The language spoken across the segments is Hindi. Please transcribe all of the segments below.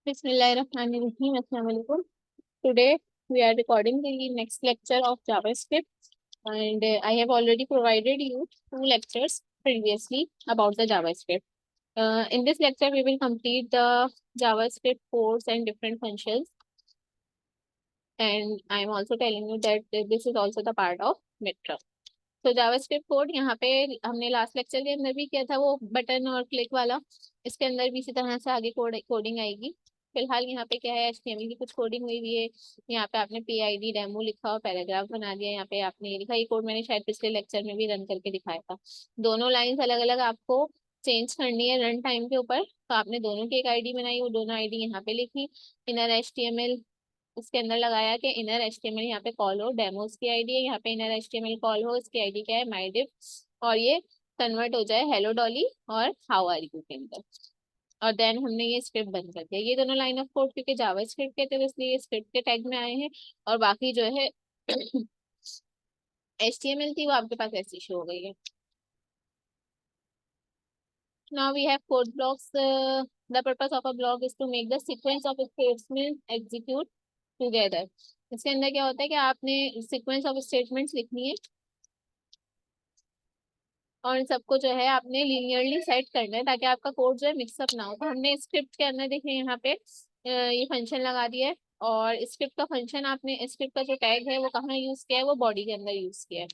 Bismillahirrahmanirrahim. Assalamu alaikum. Today we are recording the next lecture of JavaScript, and I have already provided you two lectures previously about the JavaScript. In this lecture, we will complete the JavaScript codes and different functions, and I am also telling you that this is also the part of midterm. तो जावास्क्रिप्ट कोड यहाँ पे हमने लास्ट लेक्चर के अंदर भी किया था, वो बटन और क्लिक वाला। इसके अंदर भी इसी तरह से आगे कोडिंग आएगी। फिलहाल यहाँ पे क्या है, एचटीएमएल की कुछ कोडिंग हुई हुई है। यहाँ पे आपने पीआईडी डेमो लिखा और पैराग्राफ बना दिया। यहाँ पे आपने ये लिखा, ये कोड मैंने शायद पिछले लेक्चर में भी रन करके दिखाया था। दोनों लाइंस अलग अलग आपको चेंज करनी है रन टाइम के ऊपर, तो आपने दोनों की एक आईडी बनाई, वो दोनों आईडी यहाँ पे लिखी। इनर एचटीएमएल उसके अंदर लगाया कि इनर एचटीएमएल यहाँ पे कॉल हो, डेमोस की आईडी है, यहाँ पे इनर एचटीएमएल कॉल हो, इसकी आईडी क्या है, माय डिव, और ये कन्वर्ट हो जाए हेलो डॉली और हाउ आर यू के अंदर। और देन हमने ये स्क्रिप्ट बंद कर दिया। ये दोनों लाइन ऑफ कोड क्योंकि जावा स्क्रिप्ट के थे तो इसलिए स्क्रिप्ट के टैग में आए हैं, और बाकी जो है एचटीएमएल थी वो आपके पास ऐसी शो हो गई है। Now we have code blocks. The purpose of a block is to make the sequence of statements execute together. इसके अंदर क्या होता है कि आपने सीक्वेंस ऑफ स्टेटमेंट्स लिखनी है और इन सबको जो है आपने लीनियरली सेट करना है ताकि आपका कोड जो है मिक्सअप ना हो। तो हमने स्क्रिप्ट के अंदर देखिए यहाँ पे ये फंक्शन लगा दिया है, और स्क्रिप्ट का फंक्शन आपने स्क्रिप्ट का जो टैग है वो कहाँ यूज किया है, वो बॉडी के अंदर यूज किया है।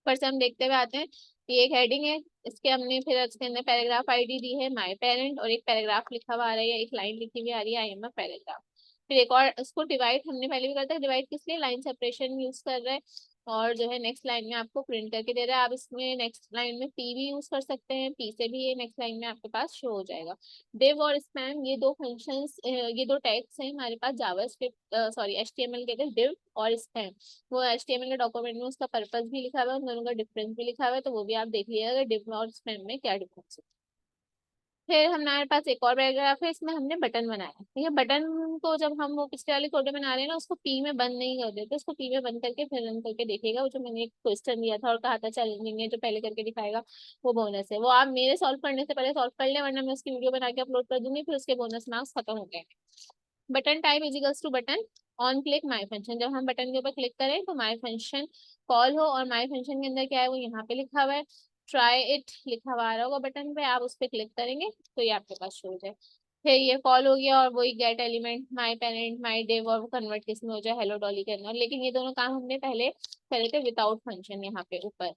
पर से हम देखते हुए आते हैं, ये एक हेडिंग है, इसके हमने फिर इसके अंदर पैराग्राफ आईडी दी है माय पेरेंट, और एक पैराग्राफ लिखा हुआ आ रहा है, एक लाइन लिखी हुई आ रही है आई एम अ पैराग्राफ। फिर एक और इसको डिवाइड हमने पहले भी करता है, डिवाइड किस लिए, लाइन सेपरेशन यूज कर रहे हैं, और जो है नेक्स्ट लाइन में आपको प्रिंट करके दे रहा है। आप इसमें नेक्स्ट लाइन में पी भी यूज कर सकते हैं, पी से भी ये नेक्स्ट लाइन में आपके पास शो हो जाएगा। div और स्पैम ये दो फंक्शंस, ये दो टैग्स हैं हमारे पास जावा स्क्रिप्ट सॉरी एचटीएमएल के थे, div और स्पैम। वो एचटीएमएल के डॉक्यूमेंट में उसका पर्पस भी लिखा हुआ है, उन दोनों का डिफरेंस भी लिखा हुआ है, तो वो भी आप देख लीजिएगा div और स्पैम में क्या डिफरेंस है। फिर हमारे पास एक और पैराग्राफ है, इसमें हमने बटन बनाया है। ठीक है, बटन को जब हम वो पिछले वाले कोड में बना रहे हैं ना, उसको पी में बंद नहीं कर देते, उसको पी में बंद करके फिर रन करके देखिएगा। वो जो मैंने एक क्वेश्चन दिया था और कहा था चैलेंजिंग है, जो पहले करके दिखाएगा वो बोनस है। वो आप मेरे सॉल्व करने से पहले सॉल्व कर ले, वरना मैं उसकी वीडियो बना के अपलोड कर दूंगी, फिर उसके बोनस मार्क्स खत्म हो गए। Button type equals to button on click my function. जब हम बटन के ऊपर क्लिक करें तो माय फंक्शन कॉल हो, और माय फंक्शन के अंदर क्या है वो यहाँ पे लिखा हुआ है, ट्राई इट लिखा हुआ आ रहा होगा बटन पे, आप उस पर क्लिक करेंगे तो ये आपके पास शो हो जाए। फिर ये कॉल हो गया, और वही gate element my parent my div, और वो कन्वर्ट किस में हो जाए, हेलो डॉली के अंदर। लेकिन ये दोनों काम हमने पहले करे थे विदाउट फंक्शन। यहाँ पे ऊपर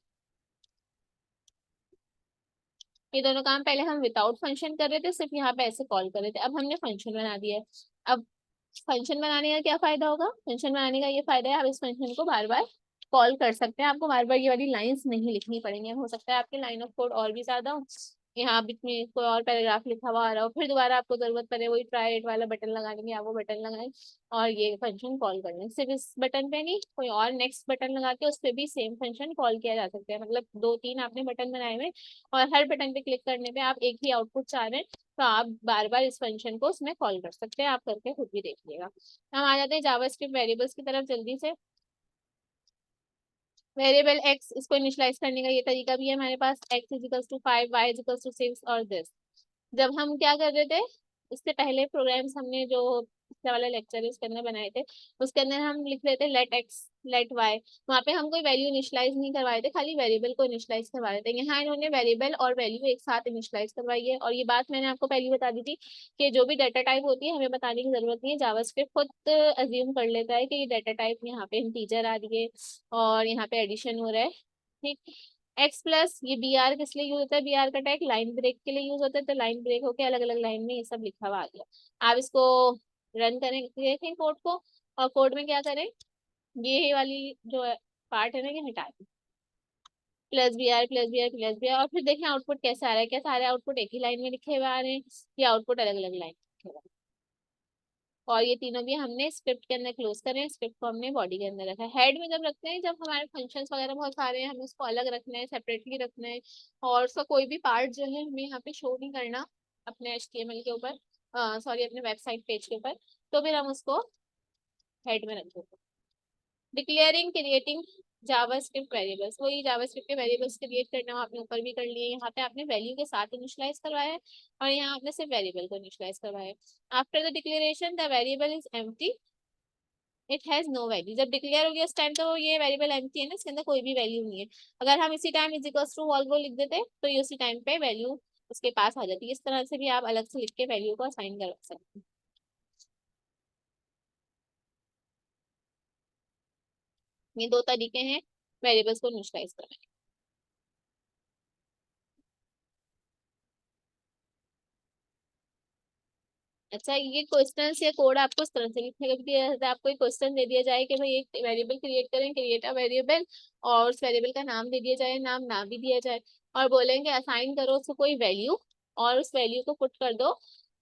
ये दोनों काम पहले हम विदाउट फंक्शन कर रहे थे, सिर्फ यहाँ पे ऐसे कॉल कर रहे थे। अब हमने फंक्शन बना दिया है। अब फंक्शन बनाने का क्या फायदा होगा, फंक्शन बनाने का ये फायदा है आप इस फंक्शन को बार बार कॉल कर सकते हैं, आपको बार बार ये वाली लाइंस नहीं लिखनी पड़ेंगी। हो सकता है आपकी लाइन ऑफ कोड और भी ज्यादा हो, यहाँ बीच में कोई और पैराग्राफ लिखा हुआ आ रहा हो, फिर दोबारा आपको जरूरत पड़े वही ट्राई इट वाला बटन लगाने की, आप वो बटन लगाएं और ये फंक्शन कॉल कर लें। सिर्फ इस बटन पे नहीं, कोई और नेक्स्ट बटन लगा के उस पर भी सेम फंक्शन कॉल किया जा सकता है। मतलब दो तीन आपने बटन बनाए हुए, और हर बटन पे क्लिक करने पे आप एक ही आउटपुट चाह रहे हैं, तो आप बार बार इस फंक्शन को उसमें कॉल कर सकते हैं। आप करके खुद भी देखिएगा। हम आ जाते हैं जावास्क्रिप्ट वेरिएबल्स की तरफ जल्दी से। वेरिएबल एक्स, इसको इनिशियलाइज करने का ये तरीका भी है हमारे पास, X equals to 5, Y equals to 6 और दिस। जब हम क्या कर रहे थे, इससे पहले प्रोग्राम्स हमने जो पिछले वाला लेक्चर है उसके अंदर बनाए थे, उसके अंदर हम लिख रहे थे लेट एक्स लेट वाई। वहाँ पे हम कोई वैल्यू इनिशियलाइज नहीं करवाए थे, खाली वेरिएबल को इनिशियलाइज करवा रहे थे। यहाँ इन्होंने वेरिएबल और वैल्यू एक साथ इनिशियलाइज करवाई है, और ये बात मैंने आपको पहले बता दी थी कि जो भी डाटा टाइप होती है हमें बताने की जरूरत नहीं है, जावास्क्रिप्ट खुद अज्यूम कर लेता है कि ये डाटा टाइप यहाँ पे इंटीजर आ रही है और यहाँ पे एडिशन हो रहा है। ठीक, एक्स प्लस, ये बी आर किस लिए यूज होता है, बी आर का टैग लाइन ब्रेक के लिए यूज होता है, तो लाइन ब्रेक होके अलग अलग लाइन में ये सब लिखा हुआ आ गया। आप इसको रन करें, देखें कोड को, और कोड में क्या करें, ये वाली जो पार्ट है ना ये हटा दें, plus B R plus B R plus B R, और फिर देखें आउटपुट कैसा आ रहा है, क्या सारे आउटपुट एक ही लाइन में लिखे हुए आ रहे हैं या आउटपुट अलग अलग लाइन लिखे हुए। और ये तीनों भी हमने स्क्रिप्ट के अंदर क्लोज करें, स्क्रिप्ट को हमने बॉडी के अंदर रखा है। हेड में जब रखते हैं, जब हमारे फंक्शंस वगैरह बहुत सारे हैं, हमें उसको अलग रखना है, सेपरेटली रखना है, और उसका कोई भी पार्ट जो है हमें यहाँ पे शो नहीं करना अपने HTML के ऊपर, सॉरी अपने वेबसाइट पेज के ऊपर, तो फिर हम उसको हेड में रख देते हैं। डिक्लेयरिंग क्रिएटिंग जावास्क्रिप्ट वेरिएबल्स, वही जावास्क्रिप्ट के वेरिएबल्स क्रिएट करना हो आपने ऊपर भी कर लिए, यहाँ पे आपने वैल्यू के साथ इनिशियलाइज करवाया है और यहाँ आपने सिर्फ वेरिएबल को इनिशियलाइज करवाया है। After the declaration the variable is empty, it has no value. जब डिक्लेयर हो गया उस टाइम तो ये वेरिएबल एम्प्टी है ना, इसके अंदर कोई भी वैल्यू नहीं है। अगर हम इसी time is equals to Volvo लिख देते तो ये उसी टाइम पे वैल्यू उसके पास आ जाती है। इस तरह से भी आप अलग से लिख के वैल्यू को असाइन करवा सकते हैं। ये दो तरीके हैं वेरिएबल्स को इनिशियलाइज करने। अच्छा, ये क्वेश्चन या कोड आपको इस तरह से लिखने का भी दिया जाता है। आपको एक क्वेश्चन दे दिया जाए कि भाई एक वेरिएबल क्रिएट करें, क्रिएट अ वेरिएबल, और उस वेरिएबल का नाम दे दिया जाए, नाम ना भी दिया जाए, और बोलेंगे असाइन करो उसको कोई वैल्यू, और उस वैल्यू को पुट कर दो,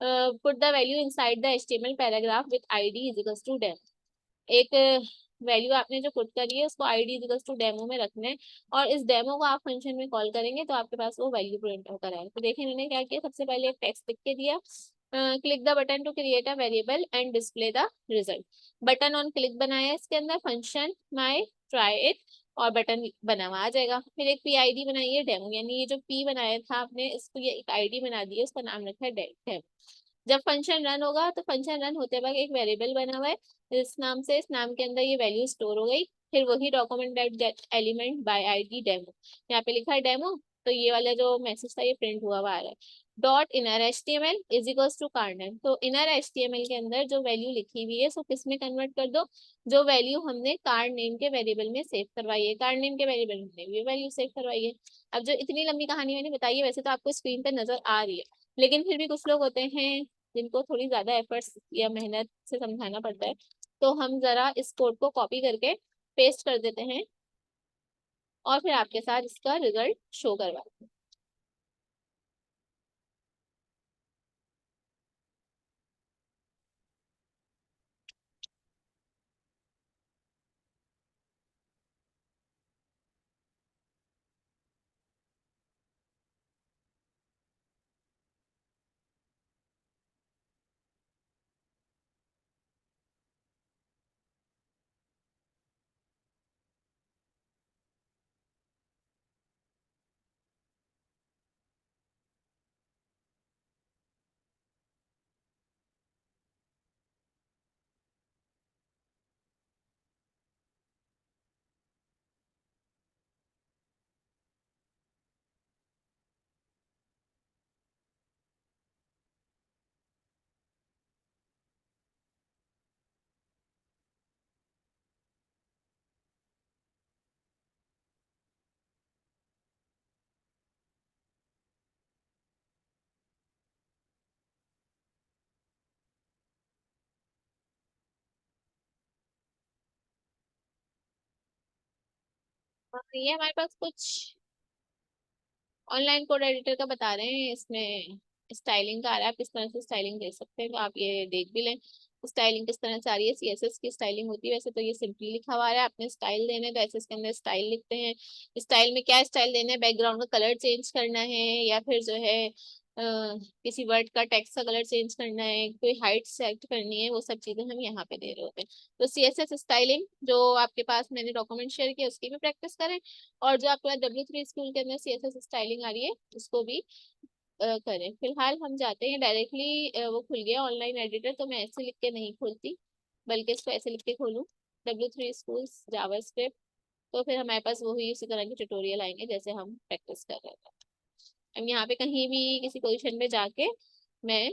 put the value inside the HTML paragraph with ID is equals to demo. एक वैल्यू आपने जो पुट करी है उसको ID is equals to demo में रखना है, और इस डेमो को आप फंक्शन में कॉल करेंगे तो आपके पास वो वैल्यू प्रिंट होकर आएगा। तो देखिए इन्होंने क्या किया, सबसे पहले एक टेक्स्ट लिख के दिया, click the button to create a variable and display the result. Button on click बनाया इसके अंदर, फंक्शन माई ट्राई इट, और बटन बना हुआ आ जाएगा। फिर एक पी आई डी बनाई है डेमो, यानी ये जो पी बनाया था आपने इसको ये एक आईडी बना दी है, उसका नाम रखा है डेमो। जब फंक्शन रन होगा तो फंक्शन रन होते वक्त एक वेरिएबल बना हुआ है इस नाम से, इस नाम के अंदर ये वैल्यू स्टोर हो गई। फिर वही document that get element by ID demo, यहाँ पे लिखा है डेमो, तो ये वाला जो मैसेज था ये प्रिंट हुआ हुआ आ रहा है। Dot inner H T M L is equals to car name, तो inner H T M L के अंदर जो वैल्यू लिखी हुई है उसको किस में कन्वर्ट कर दो, जो वैल्यू हमने कार नेम के वेरिएबल में सेव करवाई है, कार नेम के वेरिएबल में ये वैल्यू सेव करवाई है। अब जो इतनी लंबी कहानी मैंने बताई है वैसे तो आपको स्क्रीन पे नजर आ रही है, लेकिन फिर भी कुछ लोग होते हैं जिनको थोड़ी ज्यादा एफर्ट्स या मेहनत से समझाना पड़ता है, तो हम जरा इस कोड को कॉपी करके पेस्ट कर देते हैं और फिर आपके साथ इसका रिजल्ट शो करवाते हैं। और ये हमारे पास कुछ ऑनलाइन कोड एडिटर का बता रहे हैं, इसमें स्टाइलिंग का आ रहा है, आप किस तरह से स्टाइलिंग दे सकते हैं, तो आप ये देख भी लें स्टाइलिंग किस तरह से आ रही है। सीएसएस की स्टाइलिंग होती है, वैसे तो ये सिंपली लिखा हुआ है, आपने स्टाइल देना है तो ऐसे इसके अंदर स्टाइल लिखते हैं। स्टाइल में क्या स्टाइल देना है, बैकग्राउंड का कलर चेंज करना है, या फिर जो है किसी वर्ड का टेक्स्ट का कलर चेंज करना है, कोई हाइट सेलेक्ट करनी है, वो सब चीजें हम यहाँ पे दे रहे होते हैं। तो सीएसएस स्टाइलिंग जो आपके पास मैंने डॉक्यूमेंट शेयर किया उसकी भी प्रैक्टिस करें, और जो आपके पास W3 स्कूल के अंदर सीएसएस स्टाइलिंग आ रही है उसको भी करें। फिलहाल हम जाते हैं डायरेक्टली, वो खुल गया ऑनलाइन एडिटर, तो मैं ऐसे लिख के नहीं खोलती बल्कि इसको ऐसे लिख के खोलूँ, W3 स्कूल्स जावास्क्रिप्ट, तो फिर हमारे पास वही उसी तरह के ट्यूटोरियल आएंगे जैसे हम प्रैक्टिस कर रहे थे। अब यहाँ पे कहीं भी किसी पोजीशन में जाके मैं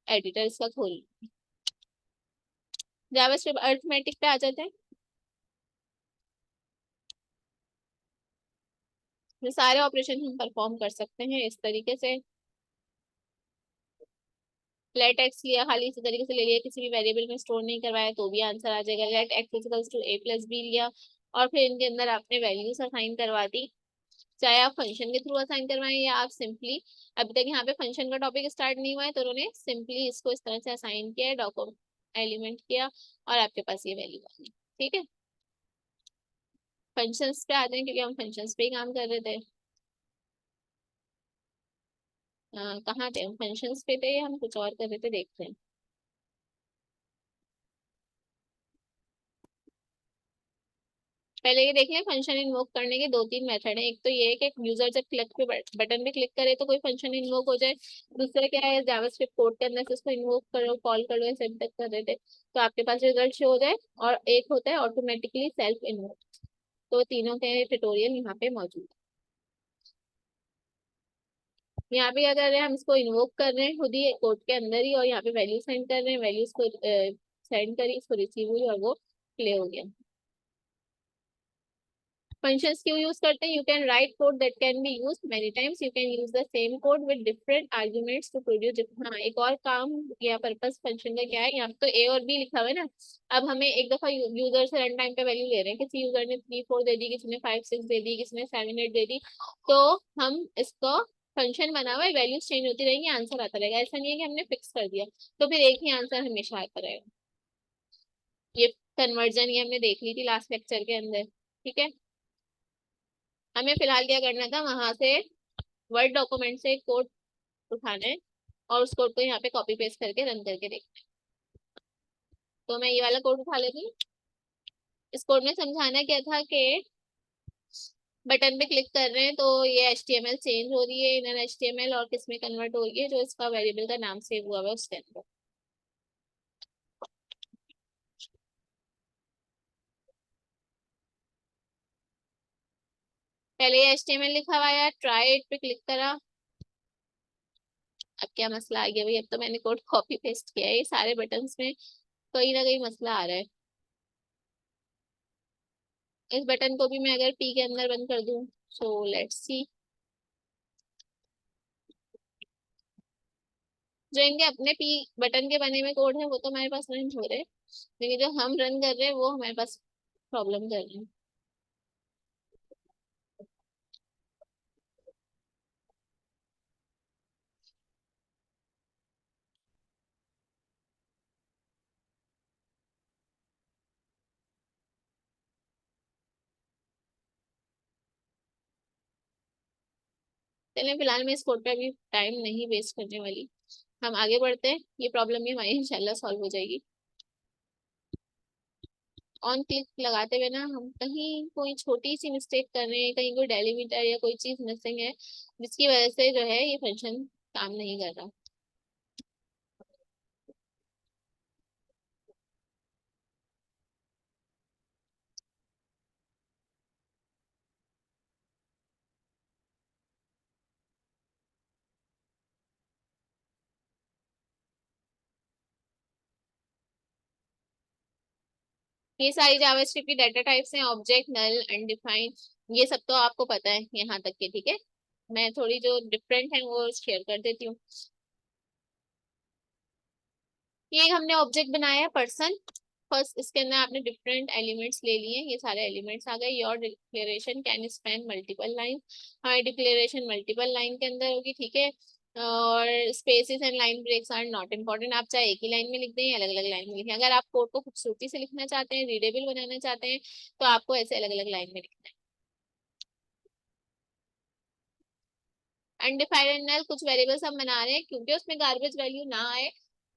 एडिटर इसका खोल, जावास्क्रिप्ट अरिथमेटिक पे आ जाते हैं। ये सारे ऑपरेशन हम परफॉर्म कर सकते हैं इस तरीके से। लेट एक्स लिया, खाली इसी तरीके से ले लिया, किसी भी वेरिएबल में स्टोर नहीं करवाया तो भी आंसर आ जाएगा। Let X equals to A plus B लिया, और फिर इनके अंदर आपने वैल्यूज असाइन करवा दी, चाहे आप फंक्शन के थ्रू असाइन करवाएं या आप सिंपली, अभी तक यहाँ पे फंक्शन का टॉपिक स्टार्ट नहीं हुआ है तो उन्होंने सिंपली इसको इस तरह से असाइन किया, डॉक्यूमेंट एलिमेंट किया, और आपके पास ये वैल्यू आ गई। ठीक है, फंक्शंस पे आते हैं क्योंकि हम फंक्शंस पे ही काम कर रहे थे। कहाँ थे हम, फंक्शंस पे थे या हम कुछ और कर रहे थे, देखते हैं। पहले ये देख लें, फंक्शन इन्वोक करने के दो तीन मेथड है। एक तो ये है कि यूजर जब क्लिक पे बटन पे क्लिक करे तो कोई फंक्शन इन्वोक हो जाए। दूसरा क्या है, जावास्क्रिप्ट कोड के अंदर से उसको इन्वोक करो, कॉल करो, ऐसे अभी तक कर रहे थे तो आपके पास रिजल्ट शो हो जाए। और एक होता है ऑटोमेटिकली सेल्फ इन्वोक। तो तीनों के ट्यूटोरियल यहाँ पे मौजूद है। यहाँ पे क्या कर रहे हैं, हम इसको इन्वोक कर रहे हैं खुद ही कोड के अंदर ही, और यहाँ पे वैल्यू सेंड कर रहे हैं, वैल्यूज को सेंड करी, इसको रिसीव हुई और वो प्ले हो गया। फंक्शंस क्यों यूज करते हैं? You can write code that can be use many times, you can use the same code with different arguments to produce. हाँ, एक और काम या पर्पस फंक्शन का क्या है, यहाँ पे तो ए और बी लिखा हुआ है ना। अब हमें एक दफा यूजर से रन टाइम पे वैल्यू ले रहे हैं, किसी यूजर ने 3 4 दे दी, किसी ने 5 6 दे दी, किसी ने 7 8 दे दी, तो हम इसको फंक्शन बना हुआ है, वैल्यूज चेंज होती रहेंगी, आंसर आता रहेगा। ऐसा नहीं है कि हमने फिक्स कर दिया तो फिर एक ही आंसर हमेशा आता रहेगा। ये कन्वर्जन ये हमने देख ली थी लास्ट लेक्चर के अंदर, ठीक है। हमें फिलहाल क्या करना था, वहां से वर्ड डॉक्यूमेंट से एक कोड उठाना है और उस कोड को यहाँ पे कॉपी पेस्ट करके रन करके देखना है। तो मैं ये वाला कोड उठा लेती हूँ। इस कोड में समझाना क्या था कि बटन पे क्लिक कर रहे हैं तो ये HTML चेंज हो रही है, इनर HTML, और किस में कन्वर्ट हो रही है, जो इसका वेरिएबल का नाम सेव हुआ हुआ है उसके अंदर। पहले ये HTML लिखा हुआ है, ट्राई इट पे क्लिक करा। अब क्या मसला आ गया भाई, अब तो मैंने कोड कॉपी पेस्ट किया है, ये सारे बटन्स में कहीं ना कहीं मसला आ रहा है। इस बटन को भी मैं अगर पी के अंदर बंद कर दूं, सो लेट्स सी। जो इनके अपने पी बटन के बने हुए कोड है वो तो हमारे पास रन हो रहे हैं, लेकिन जो हम रन कर रहे हैं वो हमारे पास प्रॉब्लम कर रहे हैं। चलिए फिलहाल मैं इस कोड पे अभी टाइम नहीं वेस्ट करने वाली, हम आगे बढ़ते हैं। ये प्रॉब्लम भी हमारी इंशाल्लाह सॉल्व हो जाएगी। ऑन क्लिक लगाते हुए ना हम कहीं कोई छोटी सी मिस्टेक कर रहे हैं, कहीं कोई डेलीमीटर या कोई चीज मिसिंग है, जिसकी वजह से जो है ये फंक्शन काम नहीं कर रहा। ये सारी जावास्क्रिप्ट की डाटा टाइप्स हैं, ऑब्जेक्ट, नल, अनडिफाइंड। ये सब तो आपको पता है यहाँ तक के, ठीक है। मैं थोड़ी जो डिफरेंट है वो शेयर कर देती हूँ। ये हमने ऑब्जेक्ट बनाया है पर्सन। फर्स्ट इसके अंदर आपने डिफरेंट एलिमेंट्स ले लिए, ये सारे एलिमेंट्स आ गए। Your declaration can span multiple line, हमारी डिक्लेरेशन मल्टीपल लाइन के अंदर होगी, ठीक है। और spaces and line breaks are not important, आप चाहे एक ही लाइन में लिख दें या अलग अलग लाइन में लिखें। अगर आप कोड को खूबसूरती से लिखना चाहते हैं, रीडेबल बनाना चाहते हैं, तो आपको ऐसे अलग अलग लाइन में लिखना है। अनडिफाइंड नल, कुछ वेरिएबल्स हम बना रहे हैं क्योंकि उसमें गार्बेज वैल्यू ना आए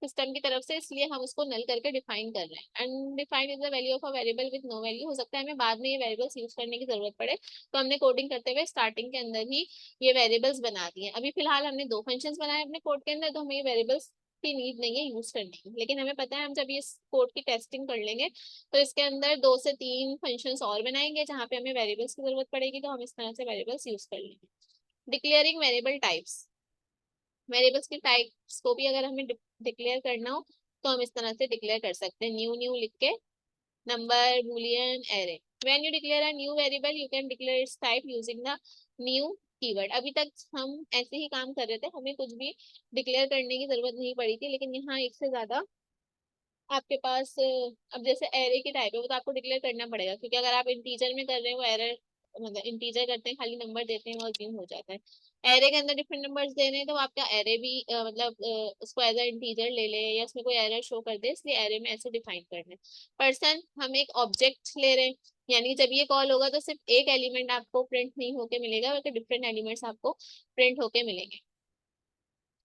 सिस्टम की तरफ से, इसलिए हम उसको नल करके डिफाइन कर रहे हैं। Undefined is the value of a variable with no value. हो सकता है हमें बाद में ये वेरिएबल्स यूज करने की जरूरत पड़े, तो हमने कोडिंग करते हुए स्टार्टिंग के अंदर ही ये वेरिएबल्स बना दिए। अभी फिलहाल हमने दो फंक्शंस बनाए अपने कोड के अंदर, तो हमें ये वेरिएबल्स की नीड नहीं है यूज करने की, लेकिन हमें पता है हम जब ये कोड की टेस्टिंग कर लेंगे तो इसके अंदर 2 से 3 फंक्शंस और बनाएंगे जहाँ पे हमें वेरिएबल्स की जरूरत पड़ेगी, तो हम इस तरह से वेरिएबल्स यूज कर लेंगे। डिक्लेयरिंग वेरिएबल टाइप्स, वेरिएबल्स की टाइप्स को भी अगर हमें डिक्लेयर करना हो तो हम इस तरह से डिक्लेयर कर सकते हैं, न्यू न्यू लिख के, number, Boolean, array. When you declare a new variable you can declare it's type using the new keyword. अभी तक हम ऐसे ही काम कर रहे थे, हमें कुछ भी डिक्लेयर करने की जरूरत नहीं पड़ी थी, लेकिन यहाँ एक से ज्यादा आपके पास अब जैसे एरे की टाइप है वो तो आपको डिक्लेयर करना पड़ेगा, क्योंकि अगर आप इंटीजर में कर रहे हैं वो एरर, मतलब इंटीजर करते हैं खाली नंबर देते हैं वो अज्यूम हो जाता है। एरे के अंदर डिफरेंट नंबर्स देने हैं तो आपका एरे भी मतलब उसको एज अ इंटीजर ले ले या उसमें कोई एरर शो कर दे, इसलिए एरे में ऐसे डिफाइन करना है। पर्सन, हम एक ऑब्जेक्ट ले रहे हैं, यानी जब ये कॉल होगा तो सिर्फ एक एलिमेंट आपको प्रिंट नहीं होके मिलेगा बल्कि डिफरेंट एलिमेंट्स आपको प्रिंट होके मिलेंगे।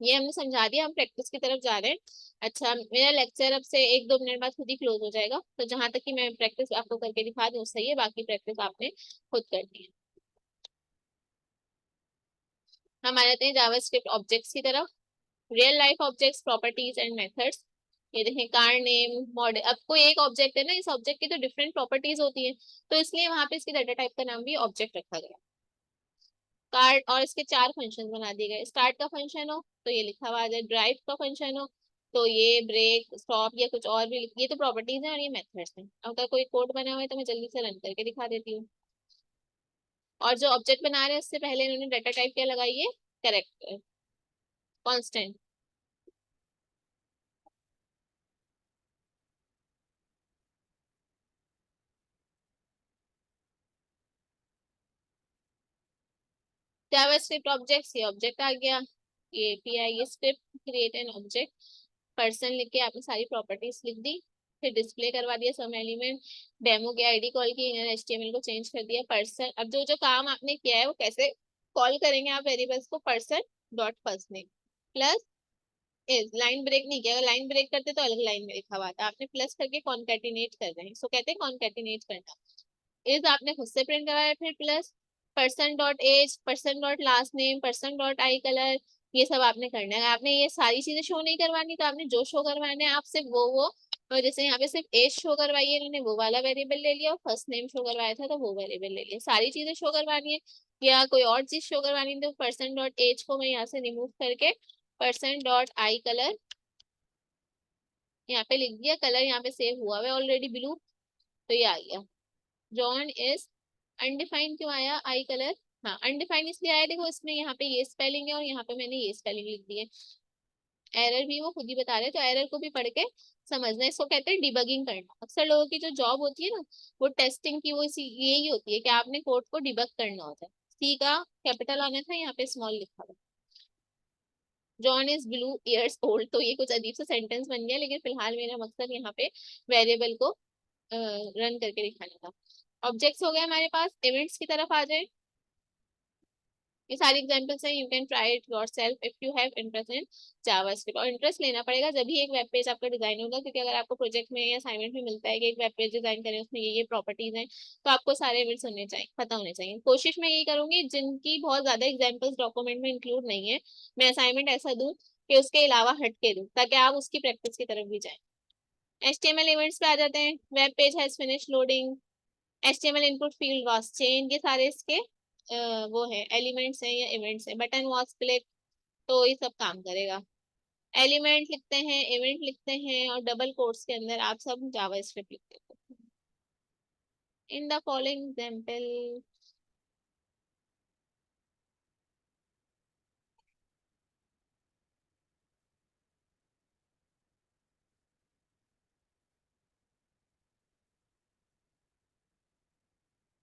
ये हमने समझा दिया, हम प्रैक्टिस की तरफ जा रहे हैं। अच्छा, मेरा लेक्चर अब से 1-2 मिनट बाद खुद ही क्लोज हो जाएगा, तो जहां तक कि मैं प्रैक्टिस आपको करके दिखा दूँ सही है, बाकी प्रैक्टिस आपने खुद करनी है। हम आ जाते हैं जावास्क्रिप्ट ऑब्जेक्ट्स की तरफ। Real life objects, properties and methods. ये देखें, कार नेम मॉडल। अब कोई एक ऑब्जेक्ट है ना, इस ऑब्जेक्ट की तो डिफरेंट प्रॉपर्टीज होती है, तो इसलिए वहां पे इसकी डाटा टाइप का नाम भी ऑब्जेक्ट रखा गया। कार्ड, और इसके 4 फंक्शन बना दिए गए। स्टार्ट का फंक्शन हो तो ये लिखा हुआ आ जाए, ड्राइव का फंक्शन हो तो ये ब्रेक स्टॉप या कुछ और भी, ये तो प्रॉपर्टीज हैं और ये मेथड्स हैं। अगर कोई कोड बना हुआ है तो मैं जल्दी से रन करके दिखा देती हूँ। और जो ऑब्जेक्ट बना रहे हैं उससे पहले इन्होंने डाटा टाइप क्या लगाई है, कैरेक्टर कांस्टेंट। जावास्क्रिप्ट ऑब्जेक्ट्स, ये ऑब्जेक्ट आ गया। ये एपीआई, ये script create an object. Person लिख के आपने सारी प्रॉपर्टीज लिख दी। फिर डिस्प्ले करवा दिया सम एलिमेंट। डेमो के आईडी कॉल की, इनर एचटीएमएल को चेंज कर दिया। पर्सन, अब जो जो काम आपने किया है वो कैसे कॉल करेंगे आप वेरिएबल्स को, person dot first name plus is. Line break नहीं किया, अगर लाइन ब्रेक करते तो अलग लाइन में लिखा हुआ था, आपने प्लस करके कॉन्केटिनेट कर रहे हैं, सो कहते हैं कॉन्केटिनेट करना। इज आपने खुद से प्रिंट करवाया, फिर plus person dot age, person dot last name, person dot eye colour. ये सब आपने करना है। आपने ये सारी चीजें शो नहीं करवानी, तो आपने जो शो करवाने हैं आप सिर्फ वो और जैसे यहाँ पे सिर्फ एज शो करवाई है इन्होंने, वो वाला वेरिएबल ले लिया, और फर्स्ट नेम शो करवाया था तो वो वेरिएबल ले लिया। सारी चीजें शो करवानी है या कोई और चीज शो करवानी है, तो पर्सन डॉट एज को मैं यहाँ से रिमूव करके पर्सन डॉट आई कलर यहाँ पे लिख दिया। कलर यहाँ पे सेव हुआ है ऑलरेडी ब्लू, तो ये आ गया। जॉन इज अनडिफाइंड क्यों आया आई कलर, हाँ अनडिफाइंड इसलिए आया, देखो इसमें यहाँ पे ये स्पेलिंग है और यहाँ पे मैंने ये स्पेलिंग लिख दी है। एरर भी वो खुद ही बता रहे हैं, तो एरर को भी पढ़ के समझना। इसको कहते हैं डिबगिंग करना। अक्सर लोगों की जो जॉब होती है ना, वो टेस्टिंग की, वो इसी यही होती है कि आपने कोड को डिबग करना होता है। सी का कैपिटल आना था, यहाँ पे स्मॉल लिखा हुआ। John is blue years old, तो ये कुछ अजीब सा सेंटेंस बन गया, लेकिन फिलहाल मेरा मकसद यहाँ पे वेरिएबल को रन करके दिखाने का। ऑब्जेक्ट्स हो गए हमारे पास, इवेंट्स की तरफ आ जाए। ये सारी एग्जांपल्स हैं, you can try it yourself if you have interest in JavaScript. और इंटरेस्ट लेना पड़ेगा जब ही एक वेब पेज आपका डिजाइन होगा, क्योंकि अगर आपको प्रोजेक्ट में या असाइनमेंट में मिलता है कि एक वेब पेज डिजाइन करें, उसमें ये प्रॉपर्टीज हैं, तो आपको सारे इवेंट्स होने चाहिए, पता होने चाहिए। कोशिश मैं यही करूंगी जिनकी बहुत ज्यादा एग्जाम्पल्स डॉक्यूमेंट में इंक्लूड नहीं है, मैं असाइनमेंट ऐसा दूं कि उसके अलावा हट के दूं, ताकि आप उसकी प्रैक्टिस की तरफ भी जाएं। HTML इवेंट्स पे आ जाते हैं। Web page has finish loading, HTML input field was change, ये सारे इसके वो है एलिमेंट्स हैं या इवेंट्स हैं। बटन वाज क्लिक, तो ये सब काम करेगा। एलिमेंट लिखते हैं, इवेंट लिखते हैं, और डबल कोट्स के अंदर आप सब जावास्क्रिप्ट लिखते हो। In the following example